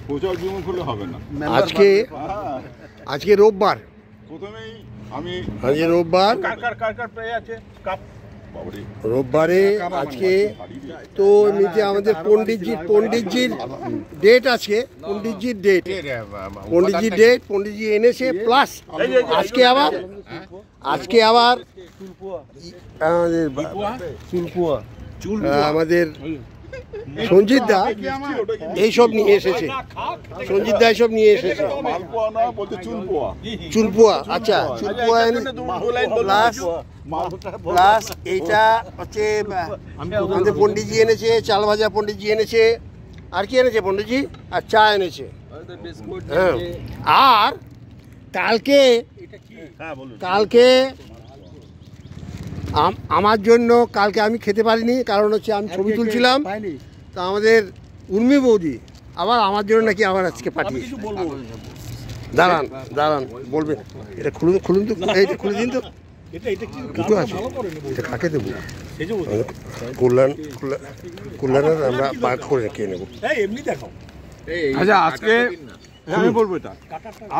প্রচার বিমুখ হলে হবে না। আজকে রোববার, প্রথমেই আমি রোববার রোববারে আজকে তো এমনিতে আমাদের পণ্ডিতজির ডেট আছে, পণ্ডিতজির ডেট পণ্ডিতজি এনেছে, প্লাস আজকে আবার আমাদের সঞ্জিত দা এইসব নিয়ে এসেছে, চুলপোয়া। আচ্ছা, চুলপোয়া প্লাস এইটা হচ্ছে আমাদের পণ্ডিতজি এনেছে, চাল ভাজা পণ্ডিতজি এনেছে, আর কি এনেছে পণ্ডিতজি, আর চা এনেছে। হ্যাঁ, আর কালকে আমার জন্য কালকে আমি খেতে পারিনি, কারণ হচ্ছে আমি ছবি তুলছিলাম। তা আমাদের উর্মি বৌদি আবার আমার জন্য নাকি আবার আজকে পাঠিয়েছে। দাঁড়ান বলবেন, এটা খুলুন তো, এইটা খুলে দিন তো। দুটো আছে, এটা কাকে দেবো? কল্যাণের আমরা পাক করে খেয়ে নেবো। আচ্ছা, আজকে আমি বলবো এটা,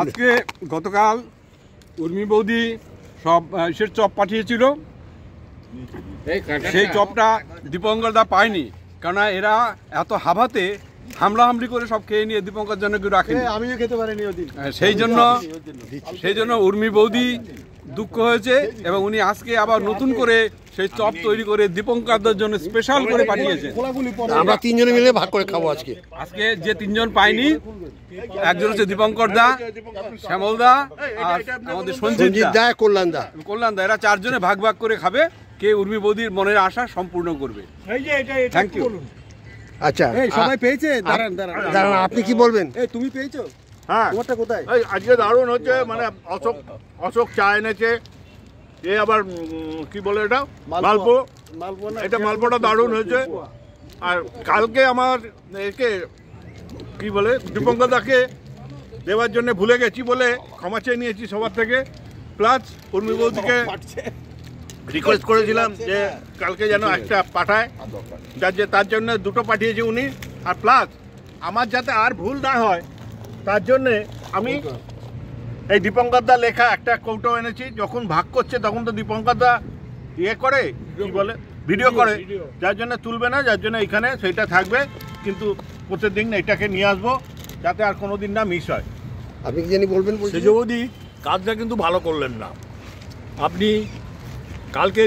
আজকে গতকাল উর্মি বৌদি সব ইসের চপ পাঠিয়েছিল, সেই চপটা দীপঙ্কর দা পায়নি, কারণ এরা এত হাভাতে হামলাহামলি করে সব খেয়ে নিয়ে দীপঙ্কর জন্য কেউ রাখেনি, আমিও খেতে পারিনি ওদিন। সেই জন্য উর্মি বৌদি দুঃখ হয়েছে, এবং উনি আজকে আবার নতুন করে সেই চপ তৈরি করে দীপঙ্করদার জন্য স্পেশাল করে পাঠিয়েছে। আমরা তিনজনে মিলে ভাগ করে খাবো আজকে। যে তিনজন পাইনি, একজন হচ্ছে দীপঙ্কর দা, শ্যামল দা, আর আমাদের সঞ্জিত দা, কল্যাণ দা, এরা চারজনে ভাগ ভাগ করে খাবে, কে উর্মি বৌদির মনের আশা সম্পূর্ণ করবে। Thank you. আচ্ছা, সবাই পেয়েছে? দাঁড়ান, আপনি কি বলবেন? তুমি পেয়েছো? হ্যাঁ, তোমারটা কোথায়? আজকে দারুণ হচ্ছে, মানে অশোক চা এনেছে, এ আবার কি বলে এটা, মালপো, এটা মালপোটা দারুণ হয়েছে। আর কালকে আমার একে কি বলে দীপঙ্কর দাকে দেওয়ার জন্য ভুলে গেছি বলে ক্ষমা চেয়ে নিয়েছি সবার থেকে। প্লাস উর্মি বৌদিকে রিকোয়েস্ট করেছিলাম যে কালকে যেন একটা পাঠায়, তার জন্য দুটো পাঠিয়েছে উনি। আর প্লাস আমার যাতে আর ভুল না হয় তার জন্যে আমি এই দীপঙ্কর দা লেখা একটা কৌটো এনেছি। যখন ভাগ করছে তখন তো দীপঙ্কর দা ইয়ে করে, কি বলে, ভিডিও করে, যার জন্য তুলবে না, যার জন্য এখানে সেইটা থাকবে। কিন্তু প্রত্যেকদিন এটাকে নিয়ে আসবো যাতে আর কোনো দিন না মিস হয়। আপনি কি জানি বলবেন? সেজবদি কাজটা কিন্তু ভালো করলেন না আপনি। কালকে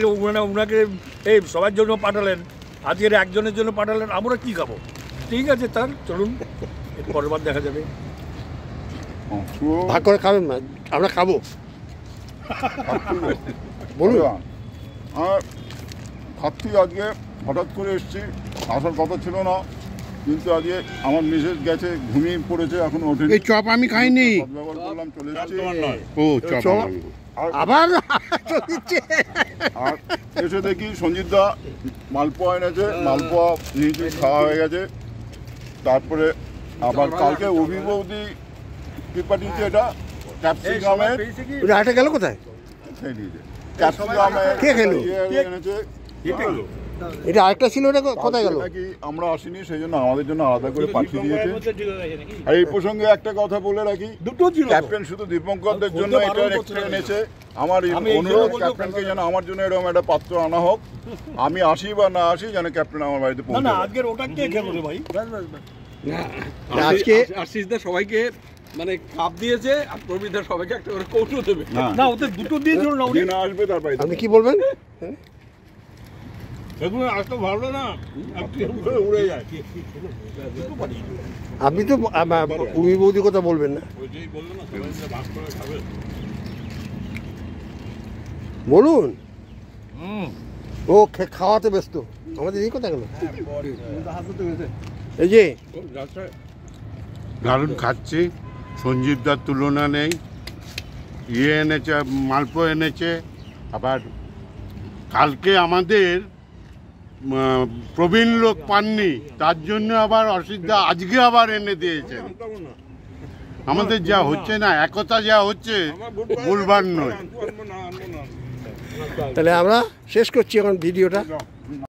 ওনাকে এই সবার জন্য পাঠালেন, আজকের একজনের জন্য পাঠালেন, আমরা কি খাবো? ঠিক আছে, তার চলুন, পরের বার দেখা যাবে। ভাগ করে খাবেন না, আমরা খাবো, বলুন। আর খাচ্ছি, আজকে হঠাৎ করে এসছি, আসার কথা ছিল না, কিন্তু আজকে আমার মিসেস গেছে, ঘুমিয়ে পড়েছে, এখন ওঠেনি। এই চপ আমি খাইনি, ব্যবহার করলাম, চলে এসছি। ও চপ আবার আর এসে দেখি সঞ্জিত দা মালপোয়া এনেছে, মালপোয়া নিয়েছি, খাওয়া হয়ে গেছে। তারপরে আবার কালকে অভি বৌদি কি পাঠিয়েছে, এটা ক্যাপসিকামের, এটা গেল কোথায়? ক্যাপসিকামের কে খেলো? এনেছে। এটা আরেকটা ছিল, এটা কোথায় গেল? আমরা আসিনি, সেই জন্য আমাদের জন্য আলাদা করে পাঠিয়ে দিয়েছে। আর এই প্রসঙ্গে একটা কথা বলে রাখি, ক্যাপ্টেন শুধু দীপঙ্করদের জন্য এটা এক্সট্রা এনেছে। আমার অনুরোধ ক্যাপ্টেনকে যেন আমার জন্য এরকম একটা পাত্র আনা হোক, আমি আসি বা না আসি যেন ক্যাপ্টেন আমার বাড়িতে পৌঁছে। আজকের ওটা কে খেলো রে ভাই? আজকে আশিসদা সবাইকে মানে কাপ দিয়েছে, আর প্রবীরদা সবাইকে একটা করে কৌটো দেবে। না, ওদের দুটো দিয়েছিল না, উনি না আসবে তার বাড়িতে। আপনি কি বলবেন? সেগুলো আসতে ভালো না, উড়ে যায়। আপনি তো উর্মি বৌদির কথা বলবেন না, বলুন। ও খাওয়াতে ব্যস্ত, আমাদের এই কথা গেল। এই যে দারুণ খাচ্ছি, সঞ্জীবদার তুলনা নেই। ইয়ে এনেছে, মালপো এনেছে। আবার কালকে আমাদের প্রবীণ লোক পাননি, তার জন্য আবার অসিদ্ধা আজকে আবার এনে দিয়েছেন। আমাদের যা হচ্ছে না, একতা যা হচ্ছে বলবার নয়। তাহলে আমরা শেষ করছি এখন ভিডিওটা।